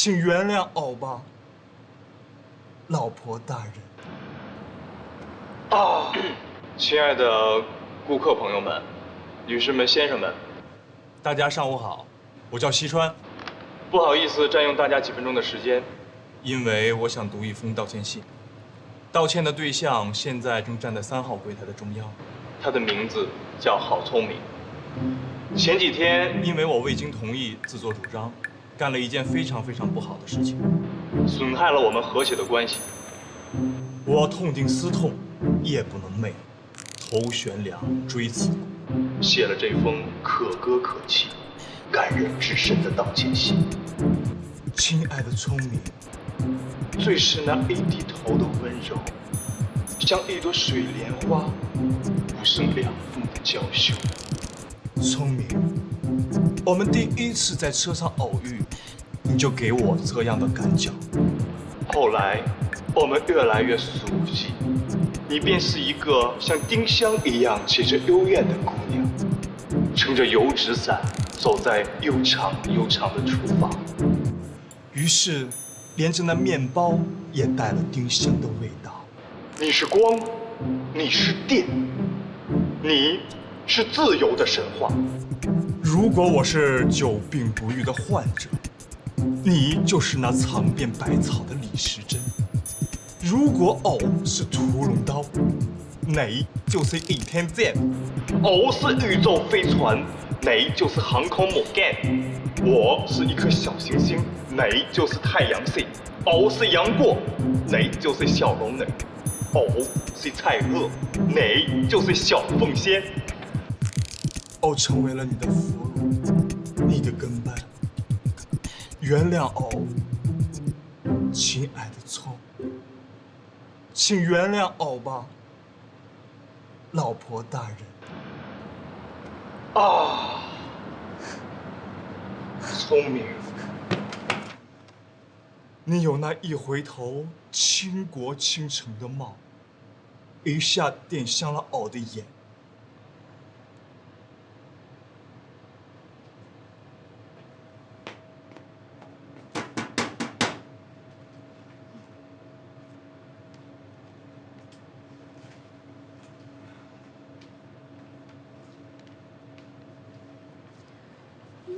请原谅偶吧，老婆大人。亲爱的顾客朋友们、女士们、先生们，大家上午好，我叫西川。不好意思占用大家几分钟的时间，因为我想读一封道歉信。道歉的对象现在正站在3号柜台的中央，他的名字叫郝聪明。前几天因为我未经同意自作主张，干了一件非常不好的事情，损害了我们和谐的关系。我痛定思痛，夜不能寐，头悬梁，锥刺股，写了这封可歌可泣、感人至深的道歉信。亲爱的聪明，最是那一低头的温柔，像一朵水莲花，无声两凤的娇羞。聪明，我们第一次在车上偶遇，你就给我这样的感觉。后来，我们越来越熟悉，你便是一个像丁香一样结着幽怨的姑娘，撑着油纸伞，走在又长又长的厨房。于是，连着那面包也带了丁香的味道。你是光，你是电，你是自由的神话。如果我是久病不愈的患者，你就是那尝遍百草的李时珍；如果偶是屠龙刀，你就是倚天剑；偶是宇宙飞船，你就是航空母舰。我是一颗小行星，你就是太阳系；偶是杨过，你就是小龙女；偶是蔡锷，你就是小凤仙。偶成为了你的俘虏，你的跟班。原谅偶，亲爱的聪，请原谅偶吧，老婆大人。聪明，你有那一回头倾国倾城的貌，一下点向了偶的眼。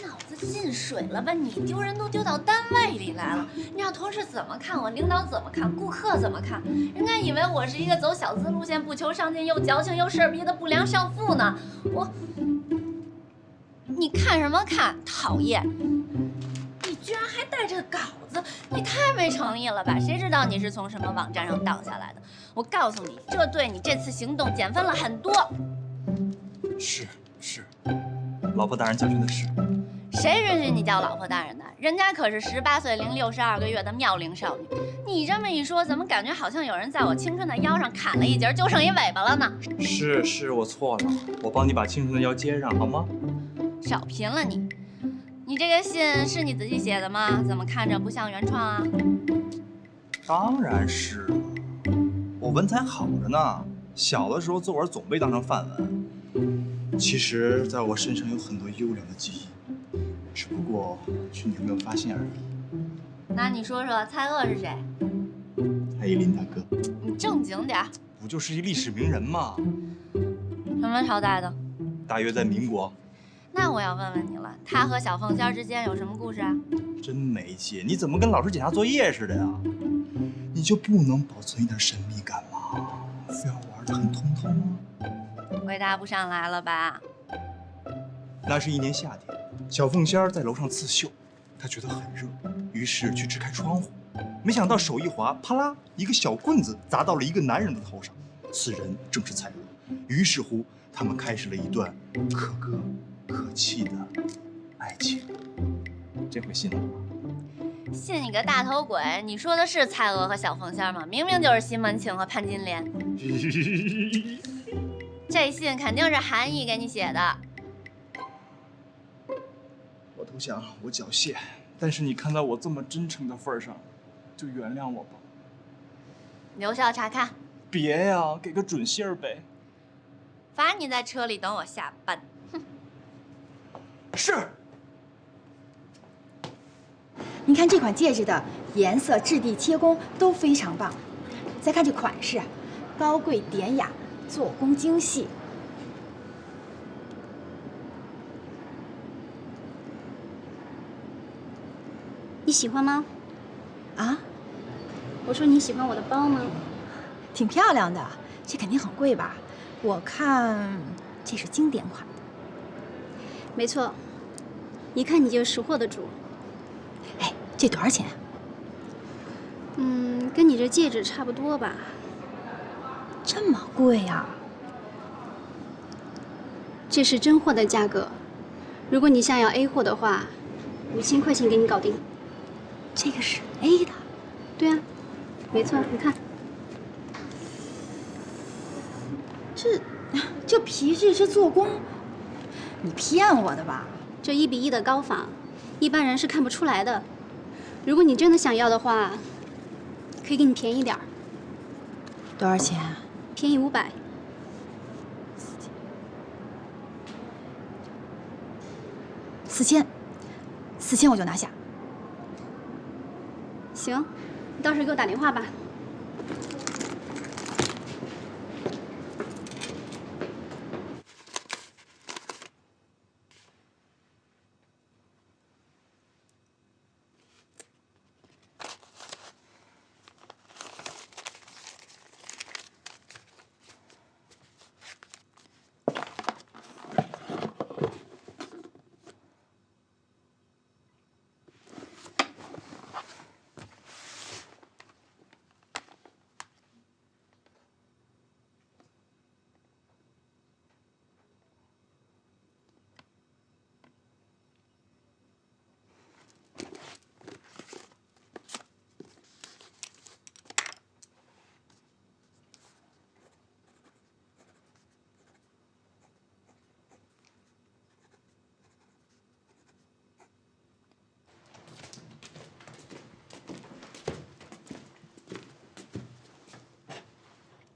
脑子进水了吧你？丢人都丢到单位里来了，你让同事怎么看我？领导怎么看？顾客怎么看？人家以为我是一个走小资路线、不求上进又矫情又事儿逼的不良少妇呢。你看什么看？讨厌！你居然还带着稿子，你太没诚意了吧？谁知道你是从什么网站上荡下来的？我告诉你，这对你这次行动减分了很多。是，老婆大人教训的是。谁允许你叫老婆大人的？人家可是18岁零62个月的妙龄少女。你这么一说，怎么感觉好像有人在我青春的腰上砍了一截，就剩一尾巴了呢？是，我错了，我帮你把青春的腰接上，好吗？少贫了你！你这个信是你自己写的吗？怎么看着不像原创啊？当然是了，我文采好着呢，小的时候作文总被当成范文。其实，在我身上有很多优良的记忆，只不过去你没有发现而已。那你说说蔡锷是谁？蔡依林大哥，你正经点。不就是一历史名人吗？什么朝代的？大约在民国。那我要问问你了，他和小凤仙之间有什么故事啊？真没劲，你怎么跟老师检查作业似的呀？你就不能保存一点神秘感吗？非要玩得很通透吗？回答不上来了吧？那是一年夏天，小凤仙在楼上刺绣，她觉得很热，于是去支开窗户，没想到手一滑，啪啦，一个小棍子砸到了一个男人的头上，此人正是蔡锷。于是乎，他们开始了一段可歌可泣的爱情。这回信了吧？信你个大头鬼！你说的是蔡锷和小凤仙吗？明明就是西门庆和潘金莲。这信肯定是韩毅给你写的。我投降，我缴械。但是你看到我这么真诚的份上，就原谅我吧。留校查看。别呀，给个准信儿呗。罚你在车里等我下班。哼。是。您看这款戒指的颜色、质地、切工都非常棒。再看这款式啊，高贵典雅，做工精细。你喜欢吗？啊，我说你喜欢我的包吗？挺漂亮的，这肯定很贵吧？我看这是经典款。没错，一看你就是识货的主。哎，这多少钱啊？跟你这戒指差不多吧。这么贵呀？这是真货的价格，如果你想要 A 货的话，5000块钱给你搞定。这个是 A 的。对啊，没错，你看，这皮质这做工，你骗我的吧？这1:1的高仿，一般人是看不出来的。如果你真的想要的话，可以给你便宜点儿，多少钱啊？便宜500。4000我就拿下。行，你到时候给我打电话吧。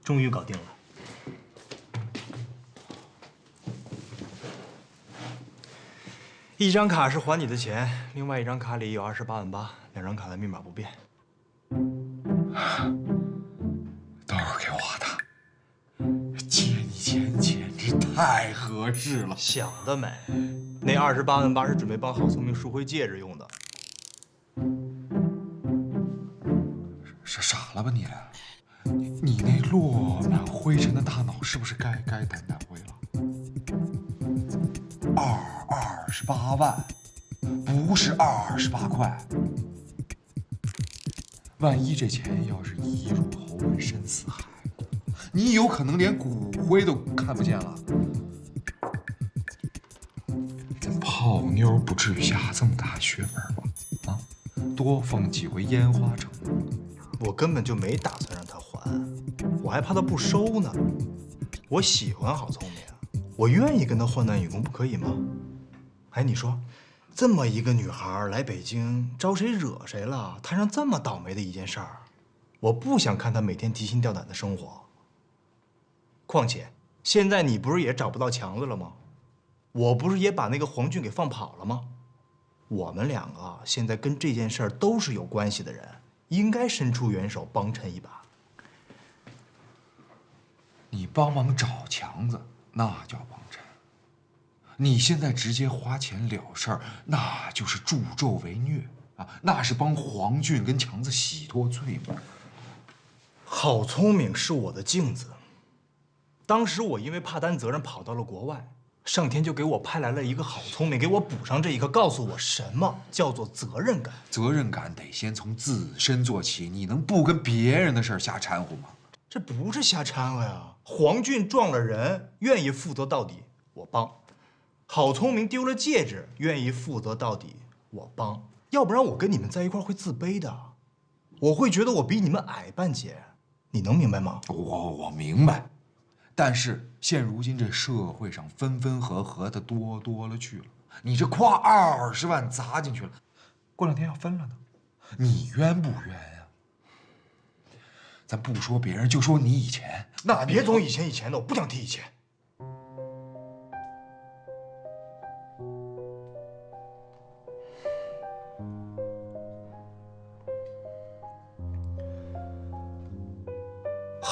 终于搞定了。一张卡是还你的钱，另外一张卡里有28.8万，两张卡的密码不变。都是给我的，借你钱简直太合适了。想得美！那28.8万是准备帮郝聪明赎回戒指用的。是傻了吧你？你那落满灰尘的大脑是不是该掸灰了？28万，不是28块。万一这钱要是一入侯门深似海，你有可能连骨灰都看不见了。咱泡妞不至于下这么大血本吧？啊，多放几回烟花成。我根本就没打算让他还，我还怕他不收呢。我喜欢郝聪明，我愿意跟他换男女工，不可以吗？哎，你说，这么一个女孩来北京，招谁惹谁了？摊上这么倒霉的一件事儿，我不想看她每天提心吊胆的生活。况且，现在你不是也找不到强子了吗？我不是也把那个黄俊给放跑了吗？我们两个现在跟这件事儿都是有关系的人。应该伸出援手帮衬一把。你帮忙找强子，那叫帮衬；你现在直接花钱了事儿，那就是助纣为虐啊！那是帮黄俊跟强子洗脱罪嘛。郝聪明是我的镜子，当时我因为怕担责任跑到了国外，上天就给我派来了一个郝聪明，给我补上这一课，告诉我什么叫做责任感。责任感得先从自身做起，你能不跟别人的事儿瞎掺和吗？这不是瞎掺和呀！黄俊撞了人，愿意负责到底，我帮；郝聪明丢了戒指，愿意负责到底，我帮。要不然我跟你们在一块儿会自卑的，我会觉得我比你们矮半截，你能明白吗？我明白。但是现如今这社会上分分合合的多了去了，你这夸20万砸进去了，过2天要分了呢，你冤不冤呀？咱不说别人，就说你以前，那别总以前的，我不想提以前。